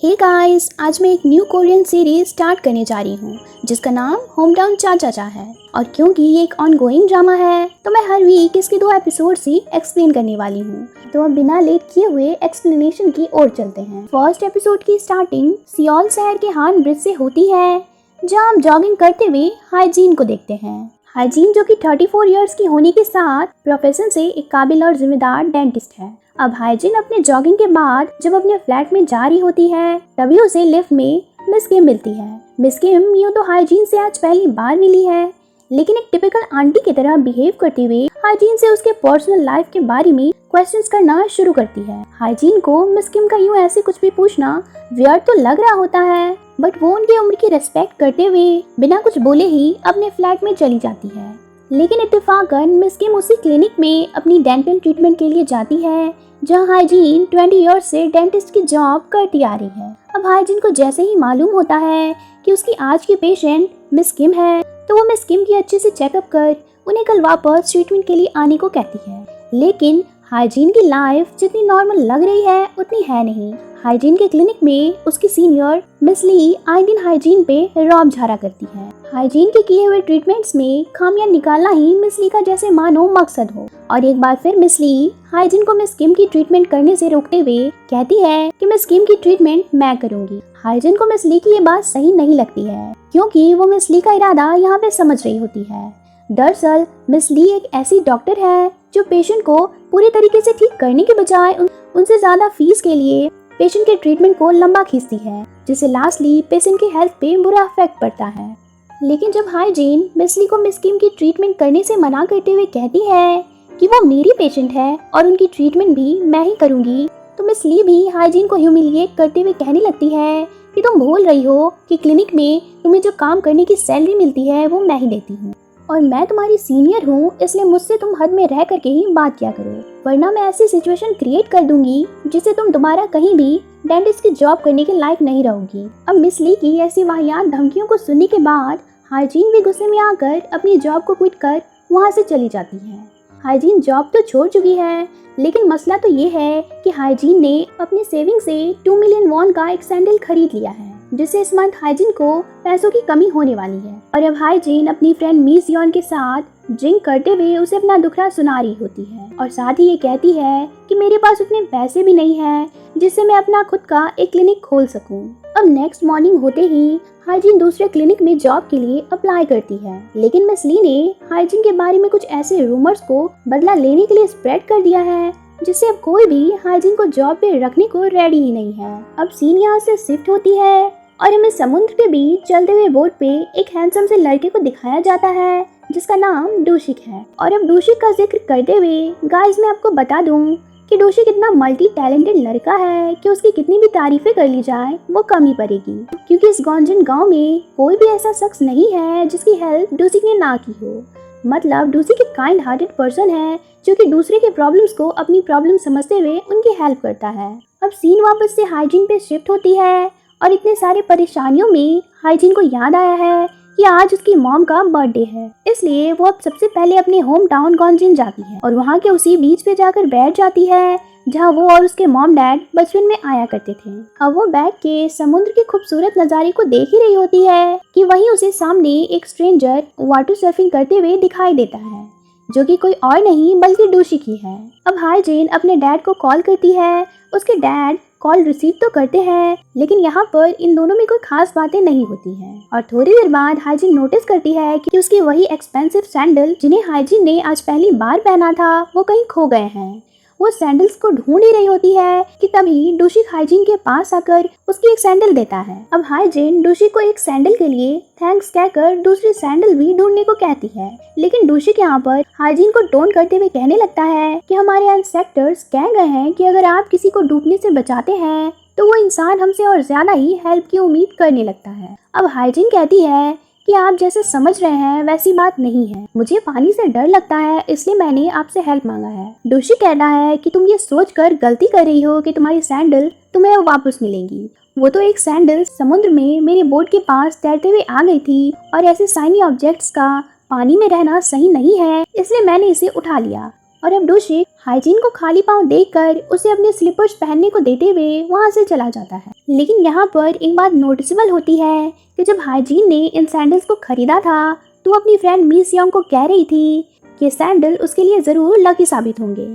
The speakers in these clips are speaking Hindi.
हे गाइस, आज मैं एक न्यू कोरियन सीरीज स्टार्ट करने जा रही हूँ जिसका नाम होम टाउन चा चा चा है। और क्योंकि ये एक ऑनगोइंग ड्रामा है तो मैं हर वीक इसके 2 एपिसोड्स ही एक्सप्लेन करने वाली हूँ। तो अब बिना लेट किए हुए एक्सप्लेनेशन की ओर चलते हैं। फर्स्ट एपिसोड की स्टार्टिंग सियोल शहर के हान ब्रिज से होती है, जहाँ हम जॉगिंग करते हुए हाइजीन को देखते हैं। हाइजीन जो कि 34 इयर्स की होने के साथ प्रोफेशन से एक काबिल और जिम्मेदार डेंटिस्ट है। अब हाइजीन अपने जॉगिंग के बाद जब अपने फ्लैट में जा रही होती है तभी उसे लिफ्ट में मिस किम मिलती है। मिस किम यूँ तो हाइजीन से आज पहली बार मिली है, लेकिन एक टिपिकल आंटी की तरह बिहेव करते हुए हाइजीन से उसके पर्सनल लाइफ के बारे में क्वेश्चंस करना शुरू करती है। हाइजीन को मिस किम का यूँ ऐसे कुछ भी पूछना वियर्ड तो लग रहा होता है, बट वो उनकी उम्र की रेस्पेक्ट करते हुए बिना कुछ बोले ही अपने फ्लैट में चली जाती है। लेकिन इत्तेफाकन मिस किम उसी क्लिनिक में अपनी डेंटल ट्रीटमेंट के लिए जाती है जहां हाइजीन 20 इयर्स से डेंटिस्ट की जॉब करती आ रही है। अब हाइजीन को जैसे ही मालूम होता है कि उसकी आज की पेशेंट मिस किम है तो वो मिस किम की अच्छे से चेकअप कर उन्हें कल वापस ट्रीटमेंट के लिए आने को कहती है। लेकिन हाइजीन की लाइफ जितनी नॉर्मल लग रही है उतनी है नहीं। हाइजीन के क्लिनिक में उसकी सीनियर मिस ली आए दिन हाइजीन पे रौब झाड़ा करती है। हाइजीन के किए हुए ट्रीटमेंट्स में खामियां निकालना ही मिस ली का जैसे मानो मकसद हो। और एक बार फिर मिस ली हाइजीन को मिस किम की ट्रीटमेंट करने से रोकते हुए कहती है कि मिस किम की ट्रीटमेंट मैं करूंगी। हाइजीन को मिस ली की ये बात सही नहीं लगती है, क्योंकि वो मिस ली का इरादा यहाँ पे समझ रही होती है। दरअसल मिस ली एक ऐसी डॉक्टर है जो पेशेंट को पूरे तरीके से ठीक करने के बजाय उनसे ज्यादा फीस के लिए पेशेंट के ट्रीटमेंट को लंबा खींचती है, जिससे लास्टली पेशेंट की हेल्थ पे बुरा इफेक्ट पड़ता है। लेकिन जब हाइजीन मिस ली को मिस किम की ट्रीटमेंट करने से मना करते हुए कहती है कि वो मेरी पेशेंट है और उनकी ट्रीटमेंट भी मैं ही करूंगी, तो मिस ली भी हाइजीन को ह्यूमिलिएट करते हुए कहने लगती है कि तुम भूल रही हो कि क्लिनिक में तुम्हें जो काम करने की सैलरी मिलती है वो मैं ही देती हूँ और मैं तुम्हारी सीनियर हूँ, इसलिए मुझसे तुम हद में रह करके ही बात किया करो, वरना मैं ऐसी सिचुएशन क्रिएट कर दूंगी जिससे तुम दोबारा कहीं भी डेंटिस्ट की जॉब करने के लायक नहीं रहोगी। अब मिस ली की ऐसी वाहियात धमकियों को सुनने के बाद हाइजीन भी गुस्से में आकर अपनी जॉब को क्विट कर वहाँ से चली जाती है। हाइजीन जॉब तो छोड़ चुकी है, लेकिन मसला तो ये है कि हाइजीन ने अपने सेविंग से 2 मिलियन वॉन का एक सैंडल खरीद लिया है, जिससे इस मंथ हाइजीन को पैसों की कमी होने वाली है। और अब हाइजीन अपनी फ्रेंड मी सियोन के साथ ड्रिंक करते हुए उसे अपना दुखड़ा सुना रही होती है और साथ ही ये कहती है कि मेरे पास उतने पैसे भी नहीं है जिससे मैं अपना खुद का एक क्लिनिक खोल सकूं। अब नेक्स्ट मॉर्निंग होते ही हाइजीन दूसरे क्लिनिक में जॉब के लिए अप्लाई करती है, लेकिन मिस ली ने हाइजीन के बारे में कुछ ऐसे रूमर्स को बदला लेने के लिए स्प्रेड कर दिया है जिससे अब कोई भी हाइजीन को जॉब पे रखने को रेडी ही नहीं है। अब सीन यहाँ से शिफ्ट होती है और हमें समुद्र के बीच चलते हुए बोट पे एक हैंडसम से लड़के को दिखाया जाता है जिसका नाम डूशिक है। और अब डूशिक का जिक्र करते हुए गाइस मैं आपको बता दूं कि डूशिक इतना मल्टी टैलेंटेड लड़का है कि उसकी कितनी भी तारीफें कर ली जाए वो कम ही पड़ेगी, क्योंकि इस गॉन्जन गांव में कोई भी ऐसा शख्स नहीं है जिसकी हेल्प डूशिक ने ना की हो। मतलब डूशिक एक काइंड हार्टेड पर्सन है जो कि दूसरे के प्रॉब्लम्स को अपनी प्रॉब्लम समझते हुए उनकी हेल्प करता है। अब सीन वापस से हाइजीन पे शिफ्ट होती है और इतने सारे परेशानियों में हाइजीन को याद आया है कि आज उसकी मॉम का बर्थडे है, इसलिए वो अब सबसे पहले अपने होम टाउन गॉन्जिन जाती है और वहाँ के उसी बीच पे जाकर बैठ जाती है जहाँ वो और उसके मॉम डैड बचपन में आया करते थे। अब वो बैठ के समुद्र के खूबसूरत नज़ारे को देख ही रही होती है कि वहीं उसे सामने एक स्ट्रेंजर वाटर सर्फिंग करते हुए दिखाई देता है, जो कि कोई और नहीं बल्कि डूशिक ही है। अब हाइजीन अपने डैड को कॉल करती है, उसके डैड कॉल रिसीव तो करते हैं, लेकिन यहाँ पर इन दोनों में कोई खास बातें नहीं होती हैं। और थोड़ी देर बाद हाइजीन नोटिस करती है कि उसके वही एक्सपेंसिव सैंडल जिन्हें हाइजीन ने आज पहली बार पहना था वो कहीं खो गए हैं। वो सैंडल्स को ढूंढ ही रही होती है कि तभी डूशिक हाइजीन के पास आकर उसकी एक सैंडल देता है। अब हाइजीन डूशिक को एक सैंडल के लिए थैंक्स कहकर दूसरी सैंडल भी ढूंढने को कहती है, लेकिन डूशिक यहाँ पर हाइजीन को टोन करते हुए कहने लगता है कि हमारे इंस्पेक्टर्स कह गए हैं कि अगर आप किसी को डूबने से बचाते हैं तो वो इंसान हमसे और ज्यादा ही हेल्प की उम्मीद करने लगता है। अब हाइजीन कहती है कि आप जैसे समझ रहे हैं वैसी बात नहीं है, मुझे पानी से डर लगता है इसलिए मैंने आपसे हेल्प मांगा है। डूशिक कहता है कि तुम ये सोचकर गलती कर रही हो कि तुम्हारी सैंडल तुम्हें वापस मिलेंगी, वो तो एक सैंडल समुद्र में मेरे बोट के पास तैरते हुए आ गई थी और ऐसे शाइनी ऑब्जेक्ट्स का पानी में रहना सही नहीं है, इसलिए मैंने इसे उठा लिया। और अब डोशिक हाइजीन को खाली पांव देखकर उसे अपने स्लीपर्स पहनने को देते हुए वहां से चला जाता है। लेकिन यहाँ पर एक बात नोटिसेबल होती है कि जब हाइजीन ने इन सैंडल्स को खरीदा था तो अपनी फ्रेंड मिस योंग को कह रही थी कि सैंडल उसके लिए जरूर लकी साबित होंगे।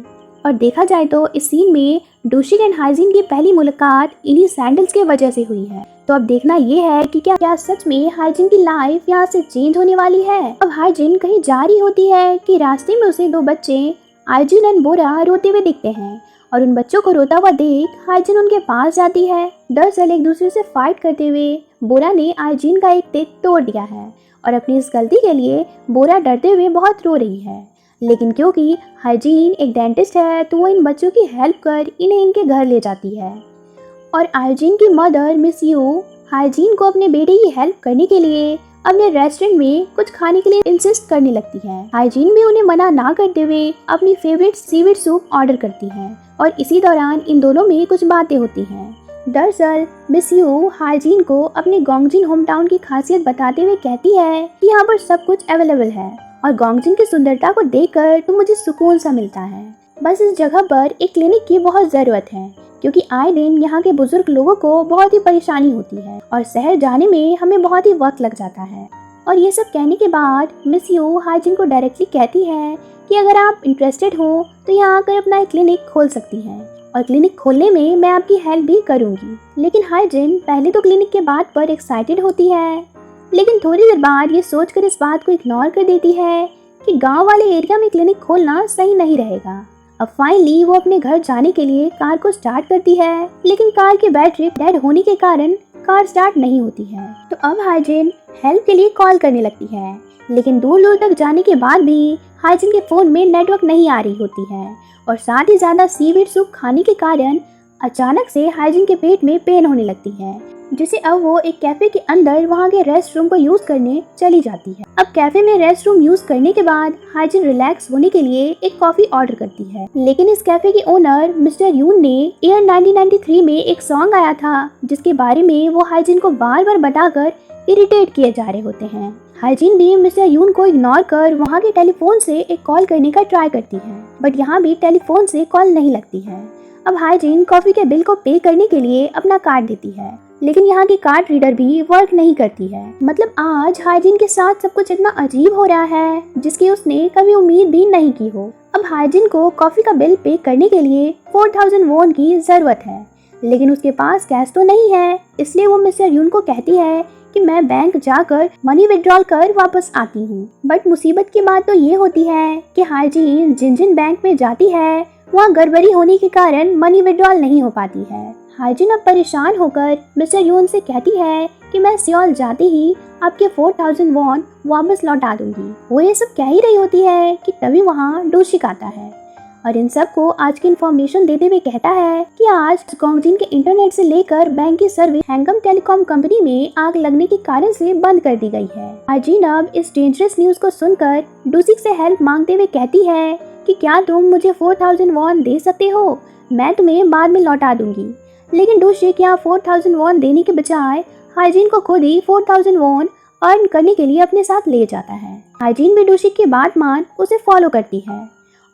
और देखा जाए तो इस सीन में डोशिक एंड हाइजीन की पहली मुलाकात इन्हीं सैंडल्स की वजह से हुई है। तो अब देखना ये है कि क्या सच में हाइजीन की लाइफ यहाँ से चेंज होने वाली है। अब हाइजीन कहीं जा रही होती है कि रास्ते में उसे दो बच्चे आइजिन एंड बोरा रोते हुए दिखते हैं और उन बच्चों को रोता हुआ देख हाइजिन उनके पास जाती है। दरअसल एक दूसरे से फाइट करते हुए बोरा ने आइजिन का एक तेज तोड़ दिया है और अपनी इस गलती के लिए बोरा डरते हुए बहुत रो रही है। लेकिन क्योंकि हाइजीन एक डेंटिस्ट है तो वो इन बच्चों की हेल्प कर इन्हें इनके घर ले जाती है। और आइजिन की मदर मिस यू हाइजीन को अपने बेटे की हेल्प करने के लिए अपने रेस्टोरेंट में कुछ खाने के लिए इंसिस्ट करने लगती है। हाइजीन भी उन्हें मना ना करते हुए अपनी फेवरेट सीवीड सूप ऑर्डर करती है और इसी दौरान इन दोनों में कुछ बातें होती हैं। दरअसल मिस यू हाइजीन को अपने गोंगजिन होम टाउन की खासियत बताते हुए कहती है कि यहाँ पर सब कुछ अवेलेबल है और गोंगजिन की सुंदरता को देखकर तो मुझे सुकून सा मिलता है। बस इस जगह पर एक क्लिनिक की बहुत ज़रूरत है क्योंकि आए दिन यहाँ के बुजुर्ग लोगों को बहुत ही परेशानी होती है और शहर जाने में हमें बहुत ही वक्त लग जाता है। और ये सब कहने के बाद मिस यू हाइजीन को डायरेक्टली कहती है कि अगर आप इंटरेस्टेड हो तो यहाँ आकर अपना एक क्लिनिक खोल सकती हैं और क्लिनिक खोलने में मैं आपकी हेल्प भी करूँगी। लेकिन हाइजीन पहले तो क्लिनिक के बात पर एक्साइटेड होती है, लेकिन थोड़ी देर बाद ये सोचकर इस बात को इग्नोर कर देती है कि गाँव वाले एरिया में क्लिनिक खोलना सही नहीं रहेगा। अब फाइनली वो अपने घर जाने के लिए कार को स्टार्ट करती है, लेकिन कार की बैटरी डेड होने के कारण कार स्टार्ट नहीं होती है। तो अब हाइजीन हेल्प के लिए कॉल करने लगती है, लेकिन दूर दूर तक जाने के बाद भी हाइजीन के फोन में नेटवर्क नहीं आ रही होती है और साथ ही ज़्यादा सीवीड सूप खाने के कारण अचानक से हाइजीन के पेट में पेन होने लगती है, जिसे अब वो एक कैफे के अंदर वहाँ के रेस्ट रूम को यूज करने चली जाती है। अब कैफे में रेस्ट रूम यूज करने के बाद हाइजीन रिलैक्स होने के लिए एक कॉफी ऑर्डर करती है, लेकिन इस कैफे के ओनर मिस्टर यून ने ईयर 1993 में एक सॉन्ग आया था जिसके बारे में वो हाइजीन को बार बार बताकर इरिटेट किए जा रहे होते हैं। हाइजीन भी मिस्टर यून को इग्नोर कर वहाँ के टेलीफोन से एक कॉल करने का ट्राई करती है, बट यहाँ भी टेलीफोन से कॉल नहीं लगती है। अब हाइजीन कॉफी के बिल को पे करने के लिए अपना कार्ड देती है, लेकिन यहाँ की कार्ड रीडर भी वर्क नहीं करती है। मतलब आज हाइजीन के साथ सब कुछ इतना अजीब हो रहा है जिसकी उसने कभी उम्मीद भी नहीं की हो। अब हाइजीन को कॉफी का बिल पे करने के लिए 4000 वॉन की जरूरत है, लेकिन उसके पास कैश तो नहीं है, इसलिए वो मिस्टर यून को कहती है कि मैं बैंक जाकर मनी विड्रॉल कर वापस आती हूँ। बट मुसीबत की बात तो ये होती है कि हाइजीन जिन बैंक में जाती है वहाँ गड़बड़ी होने के कारण मनी विड्रॉल नहीं हो पाती है। हाइजीन अब परेशान होकर मिस्टर यून से कहती है कि मैं सियोल जाते ही आपके 4000 वॉन वापस लौटा दूंगी। वो ये सब कह ही रही होती है कि तभी वहाँ डोशिक आता है और इन सबको आज की इन्फॉर्मेशन देते हुए कहता है कि आज गोंगजिन के इंटरनेट से लेकर बैंक की सर्विस हैंगम टेलीकॉम कंपनी में आग लगने के कारण से बंद कर दी गई है। हाइजीन अब इस डेंजरस न्यूज को सुनकर डोशिक से हेल्प मांगते हुए कहती है कि क्या तुम मुझे 4000 वॉन दे सकते हो, मैं तुम्हें बाद में लौटा दूंगी। लेकिन डोशिक यहाँ 4000 वॉन देने के बजाय हाइजीन को खुद ही 4000 वॉन अर्न करने के लिए अपने साथ ले जाता है। हाइजीन भी डोशिक की बात मान उसे फॉलो करती है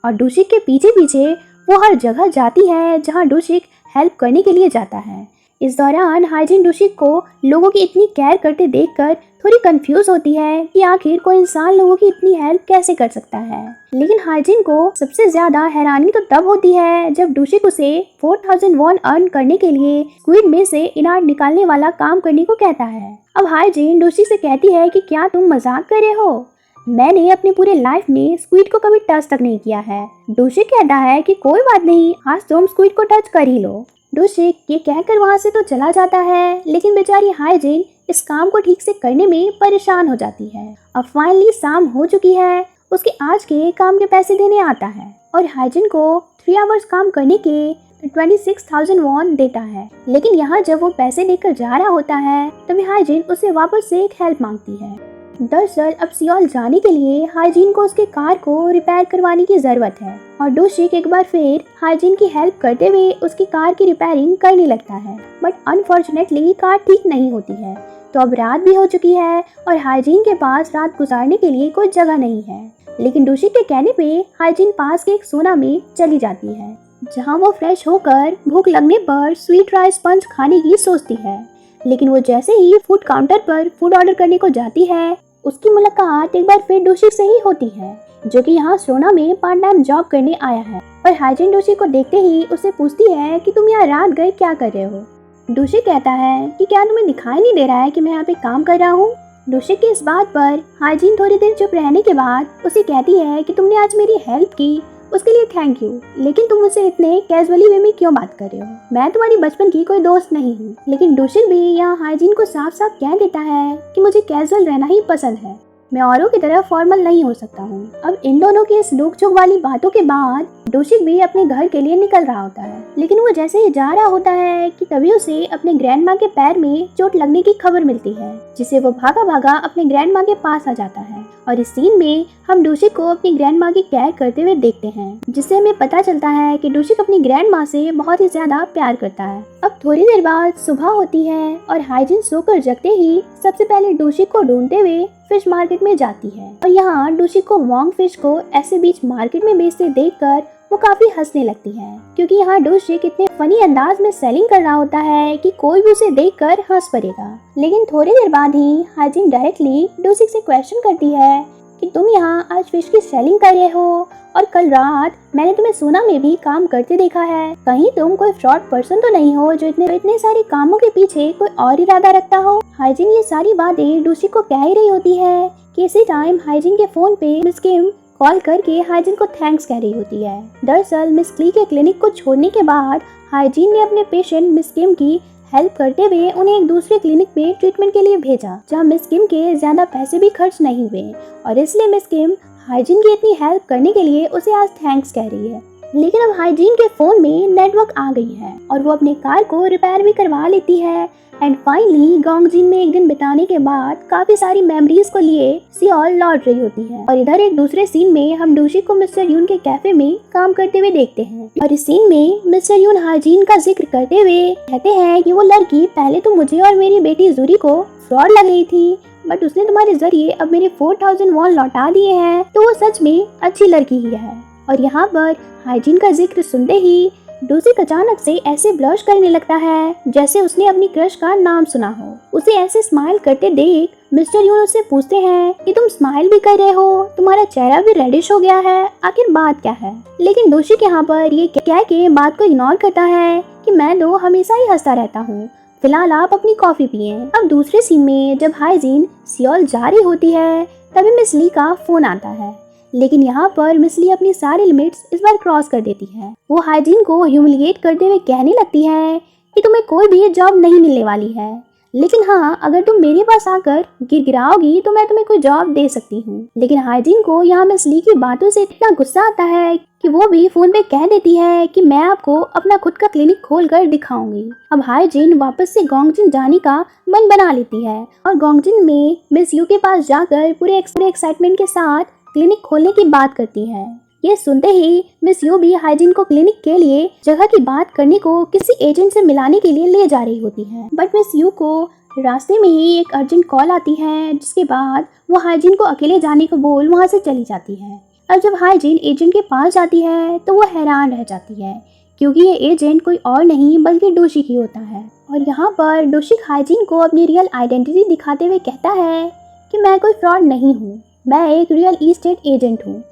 और डोशिक के पीछे पीछे वो हर जगह जाती है जहाँ डोशिक हेल्प करने के लिए जाता है। इस दौरान हाइजीन डोशिक को लोगों की इतनी केयर करते देखकर थोड़ी कंफ्यूज होती है कि आखिर कोई इंसान लोगों की इतनी हेल्प कैसे कर सकता है। लेकिन हाइजीन को सबसे ज्यादा हैरानी तो तब होती है जब डोशिक उसे 4000 वॉन अर्न करने के लिए स्क्विड में से इनार निकालने वाला काम करने को कहता है। अब हाइजीन डोशिक से कहती है कि क्या तुम मजाक कर रहे हो, मैंने अपने पूरे लाइफ में स्क्विड को कभी टच तक नहीं किया है। डोशिक कहता है कि कोई बात नहीं, आज तुम स्क्विड को टच कर ही लो। डोशिक ये कहकर वहाँ से तो चला जाता है, लेकिन बेचारी हाइजीन इस काम को ठीक से करने में परेशान हो जाती है। अब फाइनली शाम हो चुकी है, उसके आज के काम के पैसे देने आता है और हाइजीन को 3 आवर्स काम करने के 26,000 वॉन देता है। लेकिन यहाँ जब वो पैसे लेकर जा रहा होता है तभी हाइजीन उससे वापस से एक हेल्प मांगती है। दरअसल अब सियोल जाने के लिए हाइजीन को उसके कार को रिपेयर करवाने की जरूरत है और डोशिक एक बार फिर हाइजीन की हेल्प करते हुए उसकी कार की रिपेयरिंग करने लगता है, बट अनफॉर्चुनेटली कार ठीक नहीं होती है। तो अब रात भी हो चुकी है और हाइजीन के पास रात गुजारने के लिए कोई जगह नहीं है। लेकिन डोशिक के कहने पे हाइजिन पास के एक सोना में चली जाती है, जहाँ वो फ्रेश होकर भूख लगने पर स्वीट राइस पंच खाने की सोचती है। लेकिन वो जैसे ही फूड काउंटर पर फूड ऑर्डर करने को जाती है, उसकी मुलाकात एक बार फिर डोशिक से ही होती है, जो कि यहाँ सोना में पार्ट टाइम जॉब करने आया है। और हाइजिन डोशिक को देखते ही उससे पूछती है कि तुम यहाँ रात गए क्या कर रहे हो। डोशिक कहता है कि क्या तुम्हें दिखाई नहीं दे रहा है कि मैं यहाँ पे काम कर रहा हूँ। डोशिक की इस बात पर हाइजिन थोड़ी देर चुप रहने के बाद उसे कहती है कि तुमने आज मेरी हेल्प की, उसके लिए थैंक यू, लेकिन तुम मुझसे इतने कैजुअली वे में क्यों बात कर रहे हो? मैं तुम्हारी बचपन की कोई दोस्त नहीं हूँ। लेकिन डोशिक भी यहाँ हाइजिन को साफ साफ कह देता है कि मुझे कैजुअल रहना ही पसंद है, मैं औरों की तरह फॉर्मल नहीं हो सकता हूँ। अब इन दोनों की इस नोक-झोंक वाली बातों के बाद डोशिक भी अपने घर के लिए निकल रहा होता है, लेकिन वो जैसे ही जा रहा होता है कि तभी उसे अपने ग्रैंडमा के पैर में चोट लगने की खबर मिलती है, जिससे वो भागा भागा अपने ग्रैंडमा के पास आ जाता है। और इस सीन में हम डोशिक को अपनी ग्रैंडमा की केयर करते हुए देखते हैं, जिससे हमें पता चलता है कि डोशिक अपनी ग्रैंडमा से बहुत ही ज्यादा प्यार करता है। अब थोड़ी देर बाद सुबह होती है और हाइजिन सोकर जगते ही सबसे पहले डोशिक को ढूंढते हुए फिश मार्केट में जाती है। और यहाँ डोशिक को वोंग फिश को ऐसे बीच मार्केट में बेचते देखकर वो काफी हंसने लगती है, क्योंकि यहाँ डोशिक इतने फनी अंदाज में सेलिंग कर रहा होता है कि कोई भी उसे देखकर हंस पड़ेगा। लेकिन थोड़ी देर बाद ही हाइजिन डायरेक्टली डोशिक से क्वेश्चन करती है कि तुम यहाँ आज फिश की सेलिंग कर रहे हो और कल रात मैंने तुम्हें सोना में भी काम करते देखा है, कहीं तुम कोई फ्रॉड पर्सन तो नहीं हो जो इतने सारे कामों के पीछे कोई और इरादा रखता हो। हाइजिन ये सारी बातें डोशिक को कह ही रही होती है कि इसी टाइम हाइजिन के फोन पे मिस किम कॉल करके हाइजिन को थैंक्स कह रही होती है। दरअसल मिस क्ली के क्लिनिक को छोड़ने के बाद हाइजिन ने अपने पेशेंट मिस किम की हेल्प करते हुए उन्हें एक दूसरे क्लिनिक में ट्रीटमेंट के लिए भेजा, जहां मिस किम के ज्यादा पैसे भी खर्च नहीं हुए, और इसलिए मिस किम हाइजिन की इतनी हेल्प करने के लिए उसे आज थैंक्स कह रही है। लेकिन अब हाइजिन के फोन में नेटवर्क आ गई है और वो अपने कार को रिपेयर भी करवा लेती है। एंड फाइनली गोंगजिन में एक दिन बिताने के बाद काफी सारी मेमोरीज को लिए सियोल लौट रही होती है। और इधर एक दूसरे सीन में हम डोशिक को मिस्टर यून के कैफे में काम करते हुए देखते हैं, और इस सीन में मिस्टर यून हाइजिन का जिक्र करते हुए कहते हैं कि वो लड़की पहले तो मुझे और मेरी बेटी जूरी को फ्रॉड लग रही थी, बट उसने तुम्हारे जरिए अब मेरे 4000 वॉन लौटा दिए हैं, तो वो सच में अच्छी लड़की ही है। और यहाँ पर हाइजिन का जिक्र सुनते ही डोशिक अचानक से ऐसे ब्लश करने लगता है जैसे उसने अपनी क्रश का नाम सुना हो। उसे ऐसे स्माइल करते देख मिस्टर यून उससे पूछते हैं कि तुम स्माइल भी कर रहे हो, तुम्हारा चेहरा भी रेडिश हो गया है, आखिर बात क्या है? लेकिन डोशिक यहाँ पर ये कह के बात को इग्नोर करता है कि मैं तो हमेशा ही हंसता रहता हूँ, फिलहाल आप अपनी कॉफी पिए। अब दूसरे सीन में जब हाइजिन सियोल जा रही होती है तभी मिस ली का फोन आता है, लेकिन यहाँ पर मिस ली अपनी सारी लिमिट्स इस बार क्रॉस कर देती है। वो हाइजिन को ह्यूमिलिएट करते हुए कहने लगती है कि तुम्हें कोई भी जॉब नहीं मिलने वाली है, लेकिन हाँ अगर तुम मेरे पास आकर गिड़गिड़ाओगी तो मैं तुम्हें कोई जॉब दे सकती हूँ। लेकिन हाइजिन को यहाँ मिस ली की बातों से इतना गुस्सा आता है कि वो भी फोन पे कह देती है कि मैं आपको अपना खुद का क्लिनिक खोल कर दिखाऊंगी। अब हाइजिन वापस से गोंगजिन जाने का मन बना लेती है और गोंगजिन में मिस यू के पास जाकर पूरे एक्साइटमेंट के साथ क्लिनिक खोलने की बात करती है। ये सुनते ही मिस यू भी हाइजिन को क्लिनिक के लिए जगह की बात करने को किसी एजेंट से मिलाने के लिए ले जा रही होती है, बट मिस यू को रास्ते में ही एक अर्जेंट कॉल आती है, जिसके बाद वो हाइजिन को अकेले जाने को बोल वहाँ से चली जाती है। अब जब हाइजिन एजेंट के पास जाती है तो वो हैरान रह जाती है, क्योंकि ये एजेंट कोई और नहीं बल्कि डोशिक ही होता है। और यहाँ पर डोशिक हाइजिन को अपनी रियल आइडेंटिटी दिखाते हुए कहता है कि मैं कोई फ्रॉड नहीं हूँ, मैं एक रियल ईस्टेट एजेंट हूँ।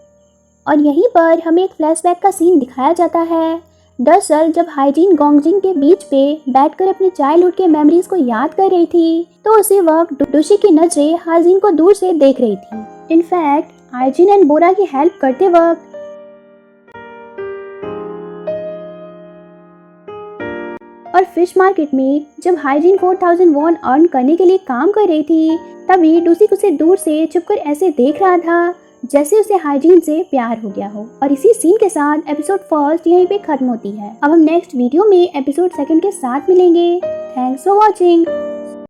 और यहीं पर हमें एक फ्लैशबैक का सीन दिखाया जाता है। दरअसल जब हाइजिन गोंगजिन के बीच पे बैठकर अपने चाइल्डहुड के मेमोरीज को याद कर रही थी तो उसी वक्त डोशिक की नजरें हाइजिन को दूर से देख रही थी। इनफैक्ट हाइजिन एंड बोरा की हेल्प करते वक्त और फिश मार्केट में जब हाइजिन 4000 वॉन अर्न करने के लिए काम कर रही थी तभी डोशिक उसे दूर से छुपकर ऐसे देख रहा था जैसे उसे हाइजीन से प्यार हो गया हो। और इसी सीन के साथ एपिसोड फर्स्ट यहीं पे खत्म होती है। अब हम नेक्स्ट वीडियो में एपिसोड सेकंड के साथ मिलेंगे। Thanks for watching.